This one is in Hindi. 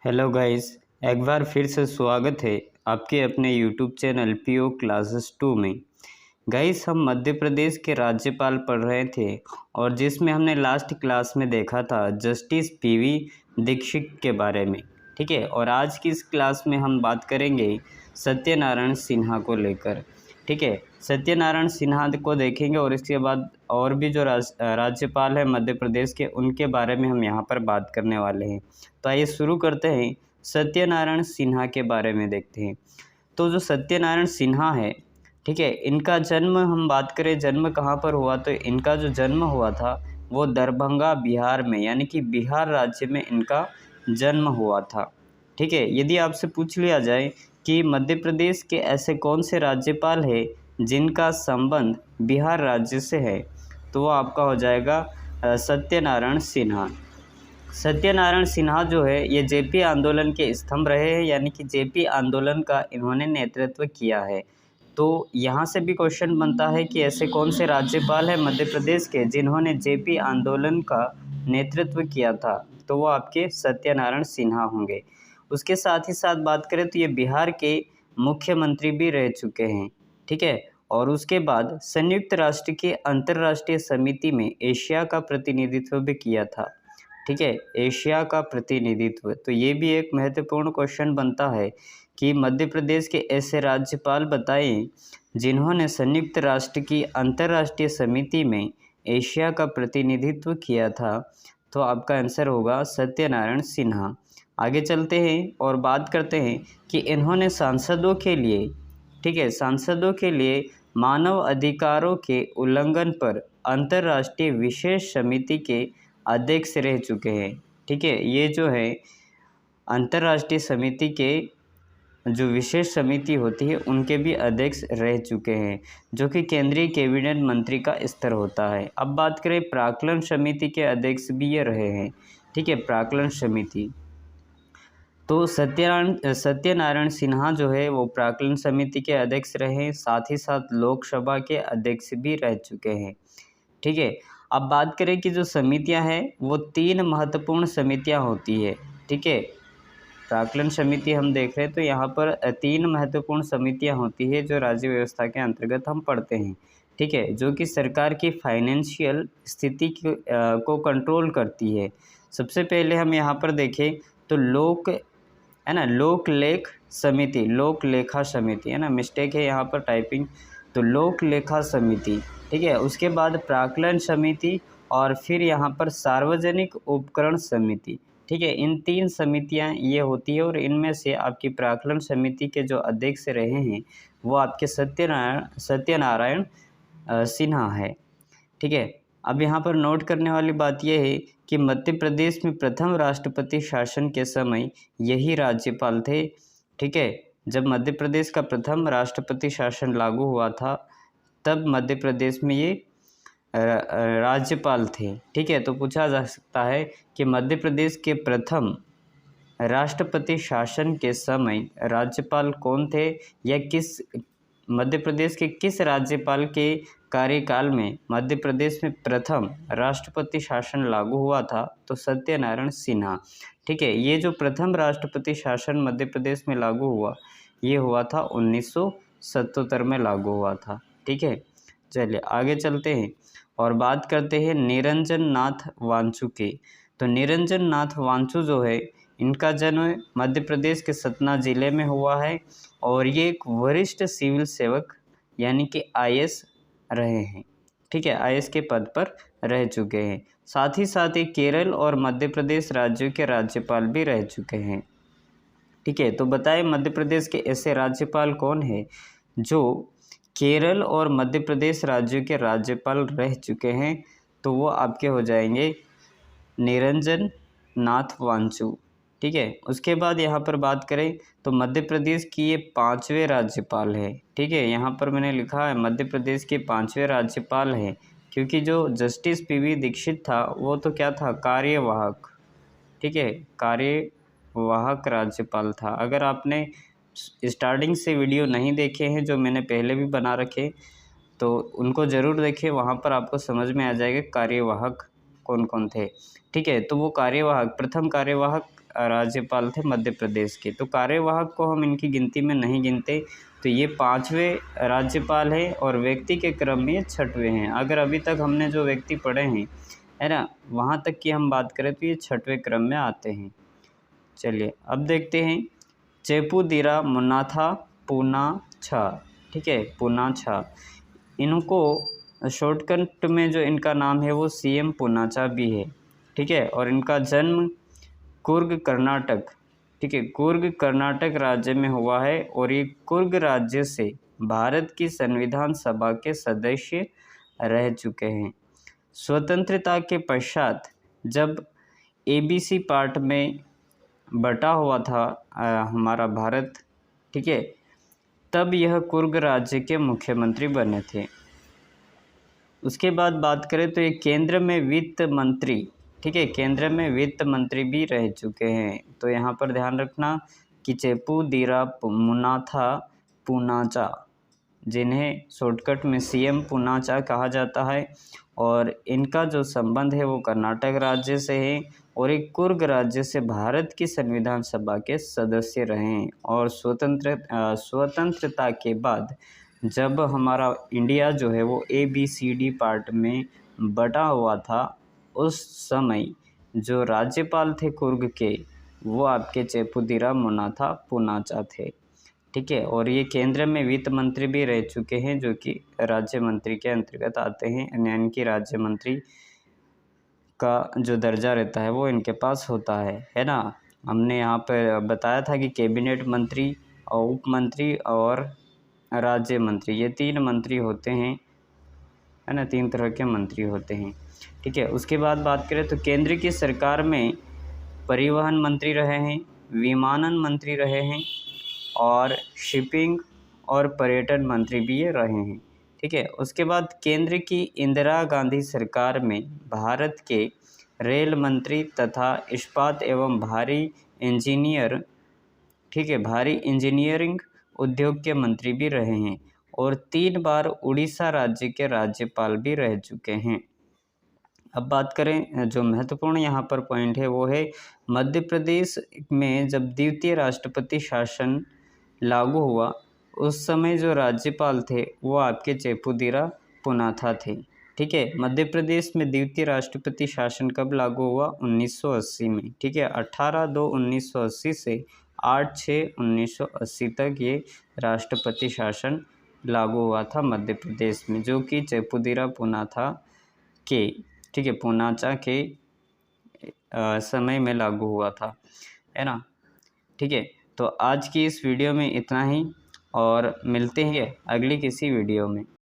हेलो गाइस, एक बार फिर से स्वागत है आपके अपने यूट्यूब चैनल पीओ क्लासेस 2 में। गाइस, हम मध्य प्रदेश के राज्यपाल पढ़ रहे थे और जिसमें हमने लास्ट क्लास में देखा था जस्टिस पीवी दीक्षित के बारे में। ठीक है, और आज की इस क्लास में हम बात करेंगे सत्यनारायण सिन्हा को लेकर। ठीक है, सत्यनारायण सिन्हा को देखेंगे और इसके बाद और भी जो राज्यपाल है मध्य प्रदेश के, उनके बारे में हम यहाँ पर बात करने वाले हैं। तो आइए शुरू करते हैं, सत्यनारायण सिन्हा के बारे में देखते हैं। तो जो सत्यनारायण सिन्हा है, ठीक है, इनका जन्म हम बात करें जन्म कहाँ पर हुआ, तो इनका जो जन्म हुआ था वो दरभंगा बिहार में, यानी कि बिहार राज्य में इनका जन्म हुआ था। ठीक है, यदि आपसे पूछ लिया जाए कि मध्य प्रदेश के ऐसे कौन से राज्यपाल हैं जिनका संबंध बिहार राज्य से है, तो वो आपका हो जाएगा सत्यनारायण सिन्हा। सत्यनारायण सिन्हा जो है ये जेपी आंदोलन के स्तंभ रहे हैं, यानी कि जेपी आंदोलन का इन्होंने नेतृत्व किया है। तो यहाँ से भी क्वेश्चन बनता है कि ऐसे कौन से राज्यपाल हैं मध्य प्रदेश के जिन्होंने जेपी आंदोलन का नेतृत्व किया था, तो वो आपके सत्यनारायण सिन्हा होंगे। उसके साथ ही साथ बात करें तो ये बिहार के मुख्यमंत्री भी रह चुके हैं। ठीक है, और उसके बाद संयुक्त राष्ट्र की अंतर्राष्ट्रीय समिति में एशिया का प्रतिनिधित्व भी किया था। ठीक है, एशिया का प्रतिनिधित्व, तो ये भी एक महत्वपूर्ण क्वेश्चन बनता है कि मध्य प्रदेश के ऐसे राज्यपाल बताएं जिन्होंने संयुक्त राष्ट्र की अंतर्राष्ट्रीय समिति में एशिया का प्रतिनिधित्व किया था, तो आपका आंसर होगा सत्यनारायण सिन्हा। आगे चलते हैं और बात करते हैं कि इन्होंने सांसदों के लिए, ठीक है, सांसदों के लिए मानव अधिकारों के उल्लंघन पर अंतर्राष्ट्रीय विशेष समिति के अध्यक्ष रह चुके हैं। ठीक है, ये जो है अंतर्राष्ट्रीय समिति के जो विशेष समिति होती है उनके भी अध्यक्ष रह चुके हैं, जो कि केंद्रीय कैबिनेट मंत्री का स्तर होता है। अब बात करें प्राक्कलन समिति के अध्यक्ष भी ये रहे हैं। ठीक है, प्राक्कलन समिति, तो सत्यनारायण सिन्हा जो है वो प्राक्कलन समिति के अध्यक्ष रहे, साथ ही साथ लोकसभा के अध्यक्ष भी रह चुके हैं। ठीक है, अब बात करें कि जो समितियां हैं वो 3 महत्वपूर्ण समितियां होती है। ठीक है, प्राक्कलन समिति हम देख रहे हैं तो यहाँ पर 3 महत्वपूर्ण समितियां होती है जो राज्य व्यवस्था के अंतर्गत हम पढ़ते हैं। ठीक है, जो कि सरकार की फाइनेंशियल स्थिति को कंट्रोल करती है। सबसे पहले हम यहाँ पर देखें तो लोक लेखा समिति है ना, मिस्टेक है यहाँ पर टाइपिंग, तो लोक लेखा समिति। ठीक है, उसके बाद प्राक्कलन समिति और फिर यहाँ पर सार्वजनिक उपकरण समिति। ठीक है, इन 3 समितियाँ ये होती है और इनमें से आपकी प्राक्कलन समिति के जो अध्यक्ष रहे हैं वो आपके सत्यनारायण सिन्हा है। ठीक है, अब यहाँ पर नोट करने वाली बात यह है कि मध्य प्रदेश में प्रथम राष्ट्रपति शासन के समय यही राज्यपाल थे। ठीक है, जब मध्य प्रदेश का प्रथम राष्ट्रपति शासन लागू हुआ था तब मध्य प्रदेश में ये राज्यपाल थे। ठीक है, तो पूछा जा सकता है कि मध्य प्रदेश के प्रथम राष्ट्रपति शासन के समय राज्यपाल कौन थे, या मध्य प्रदेश के किस राज्यपाल के कार्यकाल में मध्य प्रदेश में प्रथम राष्ट्रपति शासन लागू हुआ था, तो सत्यनारायण सिन्हा। ठीक है, ये जो प्रथम राष्ट्रपति शासन मध्य प्रदेश में लागू हुआ ये हुआ था 1977 में लागू हुआ था। ठीक है, चलिए आगे चलते हैं और बात करते हैं निरंजन नाथ वांचू की। तो निरंजन नाथ वांचू जो है इनका जन्म मध्य प्रदेश के सतना जिले में हुआ है और ये एक वरिष्ठ सिविल सेवक यानी कि आईएएस रहे हैं। ठीक है, आईएएस के पद पर रह चुके हैं। साथ ही साथ ये केरल और मध्य प्रदेश राज्यों के राज्यपाल भी रह चुके हैं। ठीक है, तो बताएं मध्य प्रदेश के ऐसे राज्यपाल कौन है जो केरल और मध्य प्रदेश राज्यों के राज्यपाल रह चुके हैं, तो वो आपके हो जाएंगे निरंजन नाथ वांचू। ठीक है, उसके बाद यहाँ पर बात करें तो मध्य प्रदेश की ये 5वें राज्यपाल है। ठीक है, यहाँ पर मैंने लिखा है मध्य प्रदेश के 5वें राज्यपाल हैं, क्योंकि जो जस्टिस पीवी दीक्षित था वो तो क्या था, कार्यवाहक। ठीक है, कार्यवाहक राज्यपाल था। अगर आपने स्टार्टिंग से वीडियो नहीं देखे हैं जो मैंने पहले भी बना रखे तो उनको ज़रूर देखें, वहाँ पर आपको समझ में आ जाएगा कार्यवाहक कौन कौन थे। ठीक है, तो वो प्रथम कार्यवाहक राज्यपाल थे मध्य प्रदेश के। तो कार्यवाहक को हम इनकी गिनती में नहीं गिनते, तो ये 5वें राज्यपाल हैं और व्यक्ति के क्रम में ये 6वें हैं। अगर अभी तक हमने जो व्यक्ति पढ़े हैं, है ना, वहाँ तक की हम बात करें तो ये 6वें क्रम में आते हैं। चलिए अब देखते हैं चेपुदीरा मुनाथा पूनाछा, ठीक है, पूनाछा। इनको शॉर्टकट में जो इनका नाम है वो CM पूनाचा भी है, ठीक है। और इनका जन्म कुर्ग कर्नाटक, ठीक है, कुर्ग कर्नाटक राज्य में हुआ है और ये कुर्ग राज्य से भारत की संविधान सभा के सदस्य रह चुके हैं। स्वतंत्रता के पश्चात जब ABC पार्ट में बटा हुआ था हमारा भारत, ठीक है, तब यह कुर्ग राज्य के मुख्यमंत्री बने थे। उसके बाद बात करें तो ये केंद्र में वित्त मंत्री, ठीक है, केंद्र में वित्त मंत्री भी रह चुके हैं। तो यहाँ पर ध्यान रखना कि चेपुदीरा मुनाथा पूनाचा, जिन्हें शॉर्टकट में CM पूनाचा कहा जाता है, और इनका जो संबंध है वो कर्नाटक राज्य से है और एक कुर्ग राज्य से भारत की संविधान सभा के सदस्य रहे हैं। और स्वतंत्रता के बाद जब हमारा इंडिया जो है वो ABCD पार्ट में बटा हुआ था, उस समय जो राज्यपाल थे कुर्ग के वो आपके चेपुदीरा मुनाथा पूनाचा थे, ठीक है। और ये केंद्र में वित्त मंत्री भी रह चुके हैं, जो कि राज्य मंत्री के अंतर्गत आते हैं, यानी कि राज्य मंत्री का जो दर्जा रहता है वो इनके पास होता है ना। हमने यहाँ पर बताया था कि कैबिनेट मंत्री और उप मंत्री और राज्य मंत्री, ये 3 मंत्री होते हैं, है ना, 3 तरह के मंत्री होते हैं, ठीक है। उसके बाद बात करें तो केंद्र की सरकार में परिवहन मंत्री रहे हैं, विमानन मंत्री रहे हैं और शिपिंग और पर्यटन मंत्री भी ये रहे हैं, ठीक है। उसके बाद केंद्र की इंदिरा गांधी सरकार में भारत के रेल मंत्री तथा इस्पात एवं भारी इंजीनियर, ठीक है, भारी इंजीनियरिंग उद्योग के मंत्री भी रहे हैं और 3 बार उड़ीसा राज्य के राज्यपाल भी रह चुके हैं। अब बात करें जो महत्वपूर्ण यहाँ पर पॉइंट है वो है मध्य प्रदेश में जब द्वितीय राष्ट्रपति शासन लागू हुआ, उस समय जो राज्यपाल थे वो आपके चेपुदीरा पूनाथा थे, ठीक है। मध्य प्रदेश में द्वितीय राष्ट्रपति शासन कब लागू हुआ? 1980 में, ठीक है। 18/2/1980 से 8/6/1980 तक ये राष्ट्रपति शासन लागू हुआ था मध्य प्रदेश में, जो कि चेपुदीरा पूनाथा के, ठीक है, पूनाचा के समय में लागू हुआ था, है ना, ठीक है। तो आज की इस वीडियो में इतना ही और मिलते हैं अगली किसी वीडियो में।